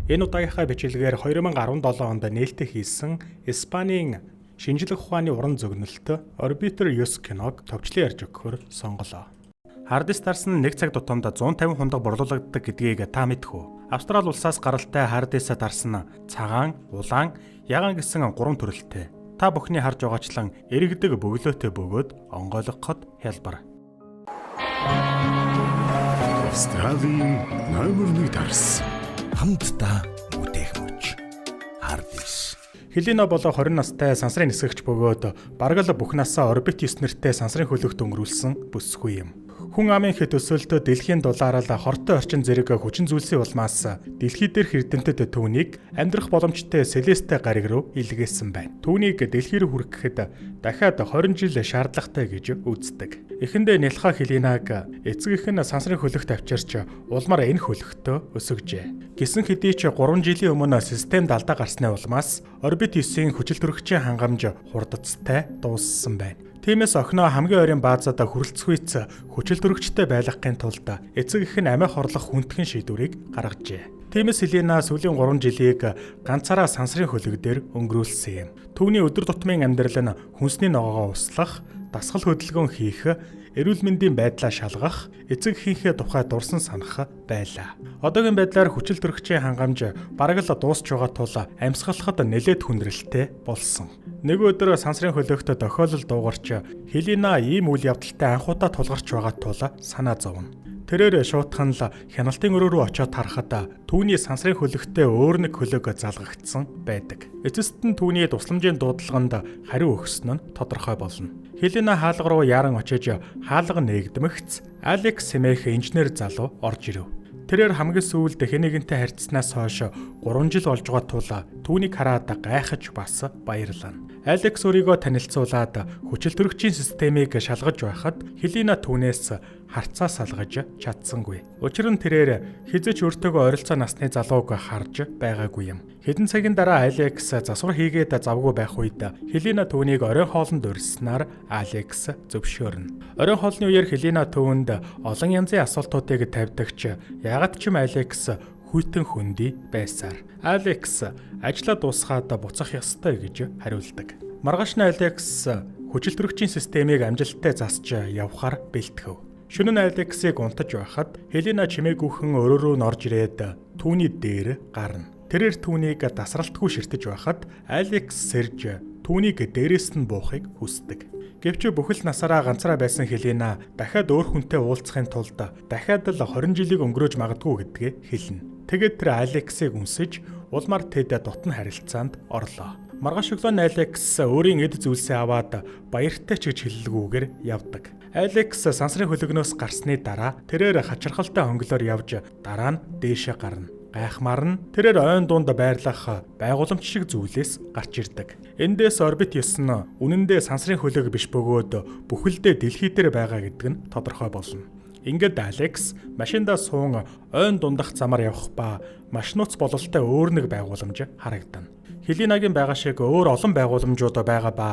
Энэ удаагийнхаа бичлэгээр 2017 онд нээлттэй хийсэн Испанийн шинжлэх ухааны уран зөгнөлт Orbiter Use киног товчлон ярьж өгөхөөр сонголоо. Hard Stars нь 1 цаг тутамд 150 хундаг борлуулагддаг гэдгийг та мэдэх үү? Австрали улсаас гаралтай Hard Stars нь цагаан, улаан, ягаан гэсэн 3 төрөлтэй. Та бүхний харж байгаачлан эргэдэг бөглөөтэй бөгөөд онгойлгоход хялбар. Австралийн номер 1 дарс хамтдаа бүтээх мөч Hardis. Хелена болоо 20 настай сансрын нисгэгч бөгөөд бараг л бүх насаа орбит 9 нэртэй сансрын хөлөгт өнгөрүүлсэн бүсгүй юм. Хүн амын хэд өсөлтөд дэлхийн дулаараа хортой орчин зэрэг хүчин зүйлсийн улмаас дэлхий дээрх эрдэмтэд түүнийг амьдрах боломжтой Селесте гариг руу илгээсэн байна. Түүнийг дэлхий рүү хүрэхэд дахиад 20 жил шаардлагатай гэж үздэг. Эхэндээ Нэлха Хеленаг эцэг эх нь сансрын хөлөгт авчирч улмаар энэ хөлөгтөө өсгөжээ. Гисэн хэдий ч 3 жилийн өмнө системд алдаа гарсны улмаас орбит 9-ийн хүчил төрөгчийн хангамж хурдцтай дууссан байна. Тиймээс охиноо хамгийн ойрын баазад хүрэлцгүйц хүчил төрөгчтэй байлгахын тулд эцэг эх нь амиа хорлох хүндхэн шийдвэрийг гаргажээ. Тиймээс Хелена сүүлийн 3 жилийг ганцаараа сансрын хөлөг дээр өнгөрүүлсэн юм. Түүний өдөр тутмын амьдрал нь хүнсний ногоогоо услах, дасгал хөдөлгөөн хийх, эрүүл мэндийн байдлаа шалгах, эцэг эхийнхээ тухай дурсан санах байлаа. Одоогийн байдлаар хүчил төрөгчийн хангамж бараг л дуусч байгаа тул амьсгалахад нэлээд хүндрэлтэй болсон. Нэг өдөр сансрын хөлөгт тохиолдол дуугарч Хелена ийм үйл явдалтай анхудаа тулгарч байгаа тул санаа зовно. Тэрээр шуутхан л хяналтын өрөө рүү очиод харахад түүний сансрын хөлөгтөө өөр нэг хөлөг залгагдсан байдаг. Эцэст нь түүний тусламжийн дуудлаганд хариу өгсөн нь тодорхой болно. Хелена хаалга руу яаран очиж хаалга нээгдмэгц Алекс хэмээх инженер залуу орж ирэв. Тэрээр хамгийн сүүлд хэнийгэнтэй харьцснаас хойш 3 жил болж байгаа тул түүнийг хараад гайхаж бас баярлана. Алекс өөрийгөө танилцуулаад хүчил төрөгчийн системийг шалгаж байхад Хелена түүнээс харцаа салгаж чадсангүй. Учир нь тэрээр хизээч өөртөөгөө ойролцоо насны залууг харж байгаагүй юм. Хэдэн цагийн дараа Алекс засвар хийгээд завгүй байх үед Хелена түүнийг оройн хоолнд урьдсанаар Алекс зөвшөөрнө. Оройн хоолны үеэр Хелена түүнд олон янзын асуултуудыг тавьдагч ягаад ч юм Алекс хүйтэн хөндөй байсаар. Алекс ажлаа дуусгаад буцах ёстой гэж хариулдаг. Маргааш нь Алекс хүчил төрөгчийн системийг амжилттай засч явахаар бэлтгэв. Шөнө нь Алексийг унтаж байхад Хелена чимээгүйхэн өрөө рүү норж ирээд түүний дээр гарна. Тэрээр түүнийг дасралтгүй ширтэж байхад Алекс сэрж түүнийг дээрээс нь буухыг хүсдэг. Гэвч бүхэл насаараа ганцаараа байсан Хелена дахиад өөр хүнтэй уулзахын тулд дахиад л 20 жилийг өнгөрөөж магадгүй гэдгээ хэлнэ. Тэгээд тэр Алексийг үнсэж улмаар тэд дотн харилцаанд орлоо. Маргааш өглөө Алекс өөрийн эд зүйлсээ аваад баяртай ч гэж хэллэгүйгээр явдаг. Алекс сансрын хөлөгнөөс гарсны дараа тэрээр хачирхалтай хонглоор явж дараа нь дээшээ гарна. Гайхмаар нь тэрээр ойн дунд байрлах байгууламж шиг зүйлээс гарч ирдэг. Эндээс орбит 9 нь үнэндээ сансрын хөлөг биш бөгөөд бүхэлдээ дэлхий дээр байгаа гэдэг нь тодорхой болно. Ингээд Алекс машиндаа суун ойн дундах замаар явах ба маш нууц бололтой өөр нэг байгууламж харагдана. Хеленагийн байгаа шиг өөр олон байгууламжууд байгаа ба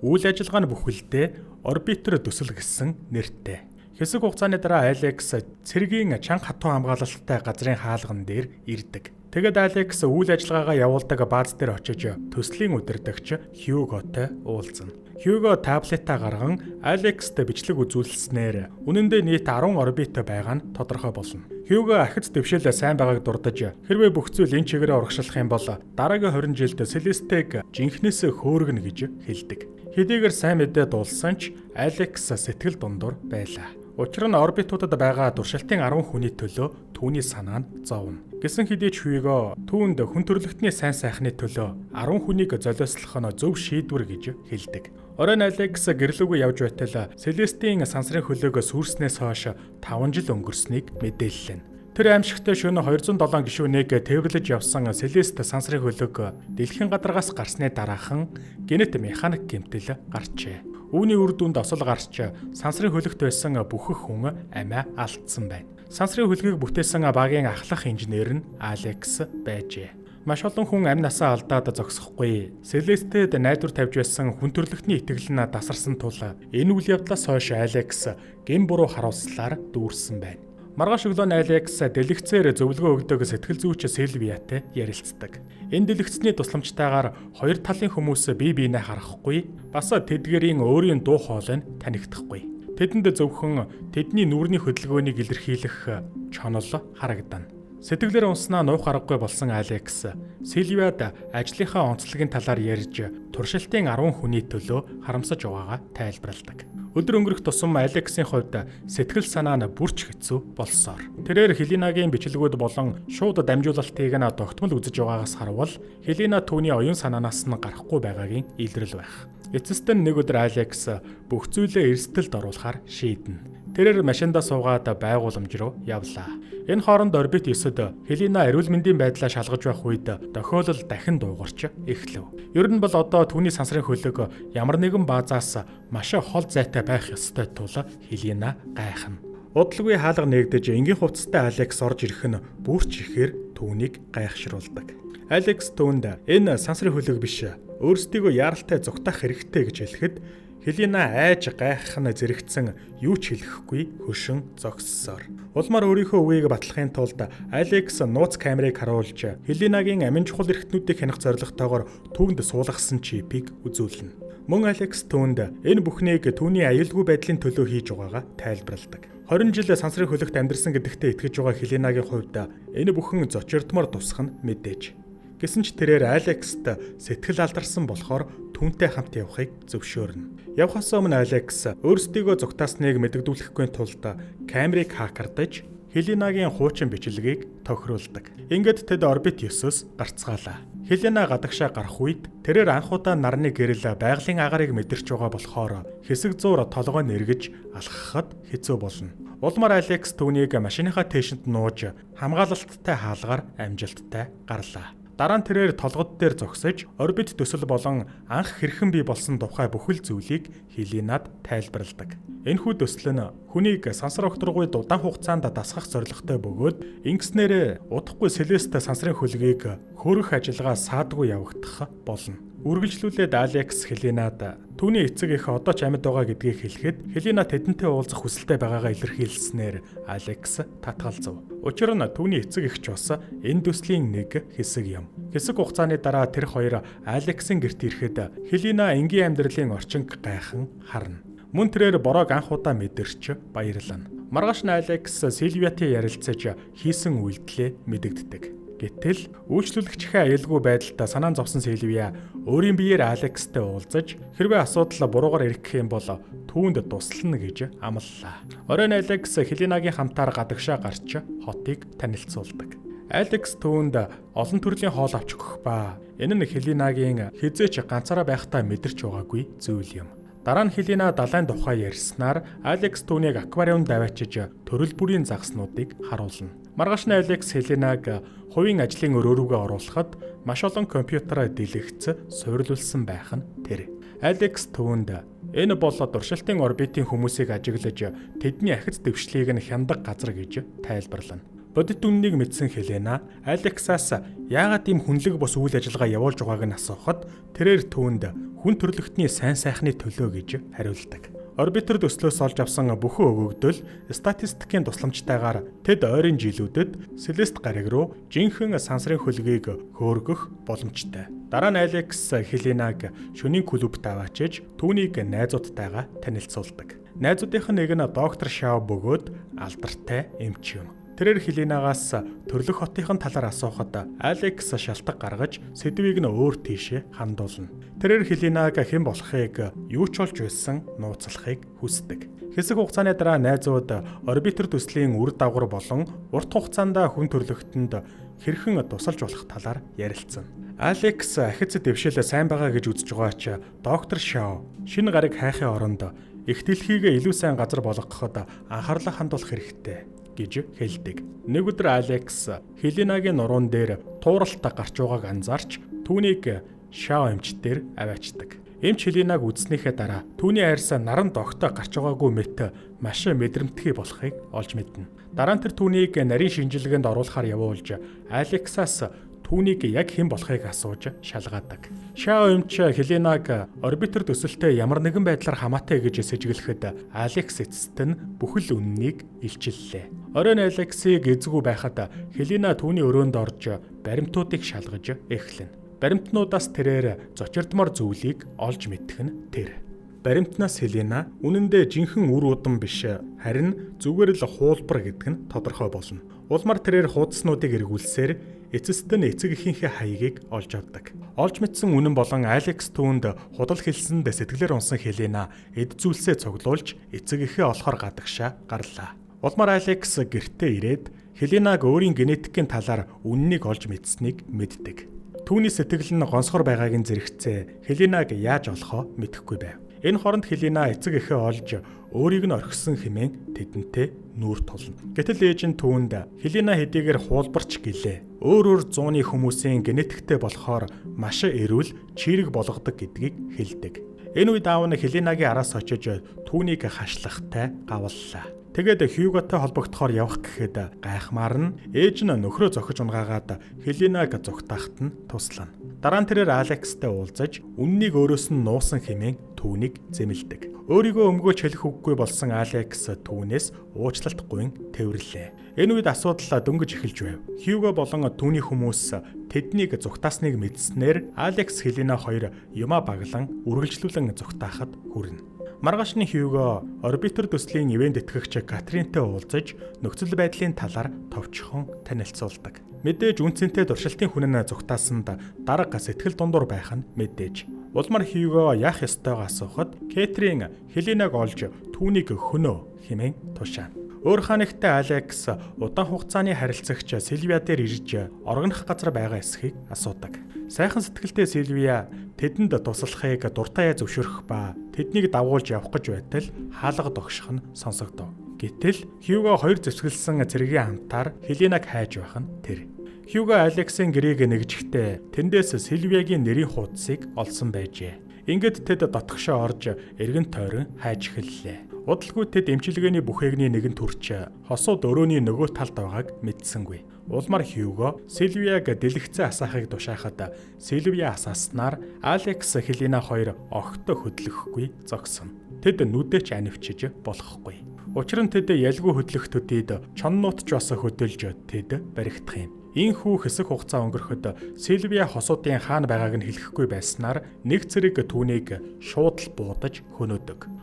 үйл ажиллагаа нь бүхэлдээ Orbiter төсөл гэсэн нэртэй. Хэсэг хугацааны дараа Алекс цэргийн чанга хатуу хамгаалалттай газрын хаалган дээр ирдэг. Тэгэд Алекс үйл ажиллагаагаа явуулдаг бааз дээр очиж төслийн удирдагч Хьюготой уулзна. Хьюго таблетаа гарган Алекст бичлэг үзүүлснээр үнэндээ нийт 10 орбит байгаа нь тодорхой болно. Хьюго ахиц дэвшил сайн байгааг дурдаж хэрвээ бүх зүйл энэ чигээрээ урагшлах юм бол дараагийн 20 жилд Селестег жинхнээс хөөргөнө гэж хэлдэг. Хэдийгээр сайн мэдээ дуулсан ч Алекс сэтгэл дундуур байлаа. Учир нь орбитуудад байгаа туршилтын 10 хүний төлөө түүний санаа нь зовно. Гэсэн хэдий ч Хьюго түүнд хүн төрөлхтний сайн сайхны төлөө 10 хүнийг золиослох нь зөв шийдвэр гэж хэлдэг. Оройн Алекс гэрлүүгөө явж байтал Селестийн сансрын хөлөг сүрснээс хойш 5 жил өнгөрснийг мэдээллээ. Тэр аимшигтай шөнө 207 гишүүнийг тээвэрлэж явсан Селест сансрын хөлөг дэлхийн гадаргаас гарсны дараахан генет механик гэмтэл гарчээ. Үүний үр дүнд осол гарч сансрын хөлөгт байсан бүхэх хүн амиа алдсан байна. Сансрын хөлгийг бүтээсэн багийн ахлах инженер нь Алекс байжээ. Маш олон хүн амь насаа алдаад зогсохгүй. Селестед найдвар тавьж байсан хүн төрлөختний итгэл нь дасарсан тул энэ үйл явдлаас хойш Алекс гэм буруу харуулслаар дүүрсэн байна. Маргааш өглөө Алекс дэлгэцээр зөвлөгөө өгдөг сэтгэл зүйч Сильвиятай ярилцдаг. Энэ дэлгэцний тусламжтайгаар хоёр талын хүмүүс бие биенээ харахгүй, бас тэдгэрийн өөрийн дуу хоолойг танихдахгүй. Тэдэнд зөвхөн тэдний нүрийн хөдөлгөөнийг илэрхийлэх чонол харагдана. Сэтгэлээр унснаа нуух аргагүй болсон Алекс Сильвияд ажлынхаа онцлогийн талаар ярьж туршилтын 10 хүний төлөө харамсаж байгаагаа тайлбарладаг. Өдөр өнгөрөх тусам Алексийн хувьд сэтгэл санаа нь бүрч хэцүү болсоор. Тэрээр Хелинагийн бичлэгүүд болон шууд дамжуулалтыг нь тогтмол үзэж байгаагаас харвал Хелина түүний оюун санаанаас нь гарахгүй байгаагийн илрэл байх. Эцэст нь нэг өдөр Алекс бүх зүйлээ эрсдэлд оруулахаар шийднэ. Тэрээр машиндаа суугаад байгууламж руу явлаа. Энэ хооронд орбит 9-д Хелина эрүүл мэндийн байдлаа шалгаж байх үед тохиолдол дахин дуугарч эхлэв. Ер нь бол одоо түүний сансрын хөлөг ямар нэгэн баазаас маш хол зайтай байх ёстой тул Хелина гайхна. Удалгүй хаалга нэгдэж энгийн хувцастай Алекс орж ирэх нь бүрч ихээр түүнийг гайхшруулдаг. Алекс түүнд энэ сансрын хөлөг биш, өөрсдийгөө яаралтай зүгтах хэрэгтэй гэж хэлэхэд Хелина айж гайхах нь зэрэгцэн юу ч хэлэхгүй хөшин зогссоор. Улмаар өөрийнхөө үгийг батлахын тулд Алекс нууц камерыг харуулж Хелинагийн амин чухал эрхтнүүдийг хянах зорилготойгоор түүнд суулгасан чипийг үзүүлнэ. Мөн Алекс түүнд энэ бүхнийг түүний аюулгүй байдлын төлөө хийж байгаагаа тайлбарладаг. 20 жил сансрын хөлөгт амьдарсан гэдэгтээ итгэж байгаа Хелинагийн хувьд энэ бүхэн зочирдмор тусах нь мэдээж. Гэсэн ч тэрээр Алекст сэтгэл алдарсан болохоор түүнтэй хамт явахыг зөвшөөрнө. Явхаас өмнө Алекс өөрсдийгөө зүгтаасныг мэдэгдүүлэхгүй тулд камерыг хакардаж Хелинагийн хуучин бичлэгийг тохируулдаг. Ингээд тэд орбит 9-оос гарцгаалаа. Хелина гадагшаа гарах үед тэрээр анхудаа нарны гэрэл байгалийн агаарыг мэдэрч байгаа болохоор хэсэг зуур толгой нэргэж алхахад хэцүү болно. Улмаар Алекс түүнийг машиныхаа тээшэнд нууж хамгаалалттай хаалгаар амжилттай гарлаа. Дараа нь тэрээр толгод дээр зогсож орбит төсөл болон анх хэрхэн бий болсон тухай бүхэл зүйлийг Хелинад тайлбарладаг. Энэхүү төсөл нь хүнийг сансар огторгуйд удаан хугацаанд дасгах зорилготой бөгөөд ингэснээр удахгүй Селест сансрын хөлгийг хөрөх ажиллагаа саадгүй явагдах болно. Үргэлжлүүлээд Алекс Хелинад түүний эцэг эх одоо ч амьд байгаа гэдгийг хэлэхэд Хелина тэдэнтэй уулзах хүсэлтэй байгаагаа илэрхийлснээр Алекс татгалзав. Учир нь түүний эцэг эх ч бас энэ төслийн нэг хэсэг юм. Хэсэг хугацааны дараа тэр хоёр Алексийн гэрт ирэхэд Хелина энгийн амьдралын орчинг гайхан харна. Мөн тэрээр бороог анх удаа мэдэрч баярлана. Маргааш нь Алекс Сильвиятай ярилцаж хийсэн үйлдэлээ мэдэгддэг. Гэтэл үйлчлүүлэгчийн аюулгүй байдалд санаан зовсон Сильвия өөрийн биеэр Алекстэй уулзаж хэрвээ асуудал буруугаар эргэх юм бол түүнд туслана гэж амлалаа. Оройн Алекс Хелинагийн хамтаар гадагшаа гарч хотыг танилцуулдаг. Алекс түүнд олон төрлийн хоол авч өгөх ба энэ нь Хелинагийн хизээч ганцаараа байхдаа мэдэрч байгаагүй зүйл юм. Дараа нь Хелина далайн тухай ярьснаар Алекс түүнийг аквариумд аваачиж төрөл бүрийн загснуудыг харуулна. Маргааш нь Алекс Хелинаг хувийн ажлын өрөөрүүгээ оруулахад маш олон компьютераар дэлгэц суйрлуулсан байх нь тэр. Алекс түүнд энэ бол туршилтын орбитын хүмүүсийг ажиглаж тэдний ахиц дэвшлийг нь хяндаг газар гэж тайлбарлана. Бодит үннийг мэдсэн Хелина Алексаас яагаад ийм хүнлэг бус үйл ажиллагаа явуулж байгааг нь асуухад тэрээр түүнд хүн төрлөختний сайн сайхны төлөө гэж хариулдаг. Орбитер төслөөс олж авсан бүхэн өгөгдөл статистикийн тусламжтайгаар тэд ойрын жилүүдэд Селест гариг руу жинхэнэ сансрын хөлгийг хөөргөх боломжтой. Дараа нь Алекс Хелинаг шөнийн клубт аваачиж түүнийг найзуудтайгаа танилцуулдаг. Найзуудынх нь нэг нь доктор Шао бөгөөд алдартай эмч юм. Тэрээр Хелинагаас төрлөх хотынхын талаар асуухад Алекс шалтгаан гаргаж сэдвийг нь өөр тийшээ хандуулна. Тэрээр Хелинаг хэн болохыг юу ч болж байсан нууцлахыг хүсдэг. Хэсэг хугацааны дараа найзууд орбитер төслийн үр дагавар болон урт хугацаанд хүн төрлөختөнд хэрхэн тусалж болох талаар ярилцсан. Алекс ахиц дэвшил сайн байгаа гэж үзэж байгаа ч доктор Шао шинэ гариг хайхын оронд их дэлхийг илүү сайн газар болгоход анхаарлаа хандуулах хэрэгтэй гэж хэлдэг. Нэг өдөр Алекс Хелинагийн нуруунд дээр тууралт гарч байгааг анзаарч түүнийг Шао эмчтэр аваачдаг. Эмч Хелинаг үзснийхээ дараа түүний хайрс наран догтой гарч байгаагүй мэт маш мэдрэмтгий болохыг олж мэднэ. Дараа нь тэр түүнийг нарийн шинжилгээнд оруулахаар явуулж Алексаас түүнийг яг хэн болохыг асууж шалгаадаг. Шао эмч Хеленаг орбитер төсөлтөд ямар нэгэн байдлаар хамаатай гэж сэжиглэхэд Алекс эцэст нь бүхэл үннийг илчиллээ. Оройн Алексийг эзгүй байхад Хелена түүний өрөөнд орж баримтуудыг шалгаж эхлэнэ. Баримтнуудаас тэрээр зочирдмор зүйлийг олж мэдэх нь тэр. Баримтнаас Хелена үнэндээ жинхэнэ үр удам биш, харин зүгээр л хуулбар гэдэг нь тодорхой болно. Улмаар тэрээр хуудаснуудыг эргүүлсээр эцэст нь эцэг эхийнхээ хаягийг олж авдаг. Олж мэдсэн үнэн болон Алекс түүнд худал хэлсэнд сэтгэлээр унсан Хелена эд зүйлсээ цуглуулж эцэг эхээ олохоор гадагшаа гарлаа. Улмаар Алекс гэртээ ирээд Хеленаг өөрийн генетикийн талаар үннийг олж мэдсэнийг мэддэг. Түүний сэтгэл нь гонсгор байгаагийн зэрэгцээ Хеленаг яаж олохоо мэдэхгүй байв. Энэ хооронд Хелена эцэг эхээ олж өөрийг нь орхисон хэмээн тэдэнтэй нүүр тулна. Гэтэл ээж нь түүнд Хелена хэдийгээр хуулбарч гэлээ. Өөр 100-ны хүмүүсийн генетиктэй болохоор маш эрүүл чирэг болгодог гэдгийг хэлдэг. Энэ үед аав нь Хеленагийн араас очиж түүнийг хашлахтай гавллаа. Тэгээд Хьюготой холбогдохоор явах гэхэд гайхмаар нь ээж нь нөхрөө зохиж унгаагаад Хеленаг зүгтаахт нь туслана. Дараа нь тэрээр Алекстэй уулзаж үннийг өөрөөс нь нуусан хэмээн түүнийг зэмлдэг. Өөрийгөө өмгөөлж хэлэх үггүй болсон Алекс түүнээс уучлалт гуйн тэвэрлээ. Энэ үед асуудал дөнгөж эхэлж байв. Хьюго болон түүний хүмүүс тэднийг зүгтаасныг мэдснээр Алекс Хелена хоёр юмаа баглан үргэлжлүүлэн зүгтаахад хүрнэ. Маргаашны Хьюго орбитер төслийн ивент итгэгч Катринтэй уулзаж нөхцөл байдлын талаар товчхон танилцуулдаг. Мэдээж үнцэнтэй туршилтын хүнэн зүгтаасанд дарга сэтгэл дундуур байх нь мэдээж. Улмаар Хьюго яах ёстойгоо асуухад Кэтрин Хеленаг олж түүнийг хөнөө хэмээн тушаана. Өөр ханагтай Алекс удаан хугацааны харилцагч Сильвия дээр ирж оргонох газар байгаа эсхийг асуудаг. Сайхан сэтгэлтэй Сильвия тэдэнд туслахыг дуртай зөвшөөрөх ба тэднийг дагуулж явах гэж байтал хаалга догших нь сонсогдов. Гэтэл Хьюго хоёр зэвсгэлсэн цэргийн хамтаар Хеленаг хайж байх нь тэр. Хьюго Алексийн гэрээг нэгжихдээ тэндээс Сильвиягийн нэрийн хуудсыг олсон байжээ. Ингээд тэд дотгошоо орж эргэн тойрон хайж эхэллээ. Удалгүй тэд эмчилгээний бүхээгний нэгэн төрч хосууд өрөөний нөгөө талд байгааг мэдсэнгүй. Улмаар Хьюго Сильвияг дэлгэцэн асаахыг тушаахад Сильвия асааснаар Алекс Хелена хоёр огтоо хөдлөхгүй зогсоно. Тэд нүдэж анивчиж болохгүй. Учир нь тэд ялгүй хөдлөх төдийд чоннууд ч бас хөдөлж тэд баригдах юм. Ийхүү хэсэг хугацаа өнгөрөхөд Сильвия хосуудын хаана байгааг нь хэлэхгүй байснаар нэг цэрэг түүнийг шууд л буудаж хөнөөдөг.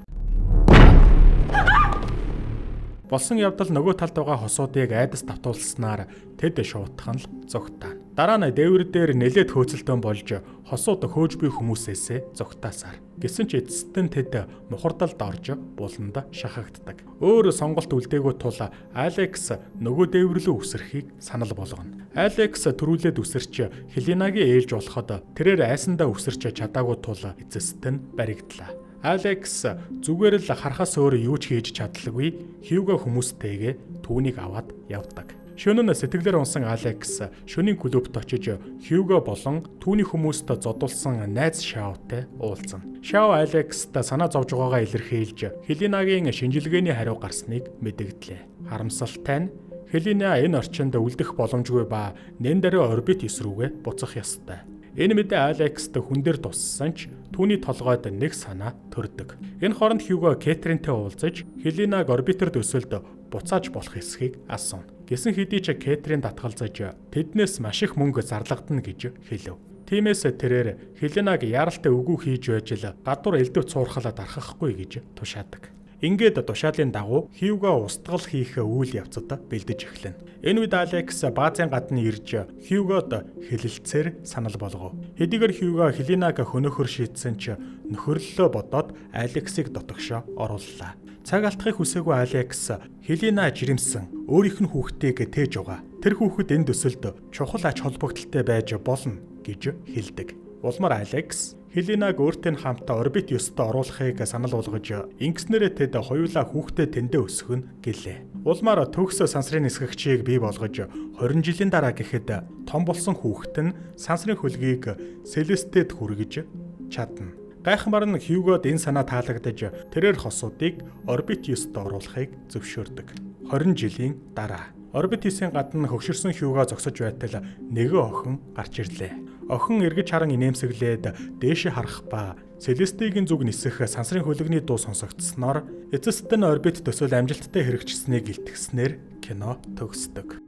Болсон явдал нөгөө талд байгаа хосуудыг айдас давтуулснаар тэд шуутхан л зогтаана. Дараа нь дээвэр дээр нэлээд хөөцөлтөн болж хосууд хөөж буй хүмүүсээсээ зогтаасаар. Гэсэн ч эцэст нь тэд мухардалд орж буланда шахагддаг. Өөр сонголт үлдээгүү тул Алекс нөгөө дээвэр рүү үсрэхийг санал болгоно. Алекс төрүүлээд үсэрч Хеленагийн ээлж болоход тэрээр айсандаа үсэрч чадаагүй тул эцэст нь баригдлаа. Алекс зүгээр л харахаас өөр юу ч хийж чадлагүй Хьюго хүмүүстэйгээ түүнийг аваад явдаг. Шөнө нь сэтгэлээр унсан Алекс шөнийн клубт очиж Хьюго болон түүний хүмүүст зодулсан найз Шаотай уулзна. Шао Алекст санаа зовж байгаагаа илэрхийлж Хеленагийн шинжилгээний хариу гарсныг мэдэгдлээ. Харамсалтай нь Хелена энэ орчинд үлдэх боломжгүй ба нэн даруй орбит ес рүүгээ буцах ёстой. Энэ мэдээ Алекст хүн дээр туссан ч түүний толгойд нэг санаа төрдөг. Энэ хооронд Хьюго Кэтринтэй уулзаж Хеленаг орбитер төсөлд буцааж болох эсхийг асууна. Гэсэн хэдий ч Кэтрин татгалзаж тэднээс маш их мөнгө зарлагдана гэж хэлв. Тиймээс тэрээр Хеленаг яаралтай үгүй хийж байж л гадуур элдв цуурхалаад архахгүй гэж тушаадаг. Ингээд тушаалын дагуу Хьюго устгал хийх үйл явцад бэлдэж эхлэнэ. Энэ үед Алекс баазын гадна ирж Хьюгод хэлэлцээр санал болгов. Хэдийгээр Хьюго Хеленаг хөнөөхөр шийдсэн ч нөхөрлөлөө бодоод Алексийг дотогшоо орууллаа. Цаг алдахыг хүсээгүй Алекс Хелена жирэмсэн өөрийнх нь хүүхдийг тээж угаа. Тэр хүүхэд энэ төсөлд чухал ач холбогдолтой байж болно гэж хэлдэг. Улмаар Алекс Хеленаг өөртөө хамтаа орбит ёстой оруулахыг санал болгож ингэснээрээ тэд хоёулаа хүүхдээ тэндээ өсгөх нь гэлээ. Улмаар төгс сансрын нисгэгчийг бий болгож 20 жилийн дараа гэхэд том болсон хүүхэд нь сансрын хөлгийг Селестед хүргэж чадна. Гайхамар нь Хьюгод энэ санаа таалагдаж тэрээр хосуудыг орбит ёстой оруулахыг зөвшөөрдөг. 20 жилийн дараа Орбитисийн гадна хөгшөрсөн хьюгаа зогсож байтал нэгэн охин гарч ирлээ. Охин эргэж харан инээмсэглээд дээшээ харах ба Селестигийн зүг нисэх сансрын хөлөгний дуу сонсогдсноор эцэст нь орбит төсөөл амжилттай хэрэгжсэнийг илтгэснээр кино төгсдөг.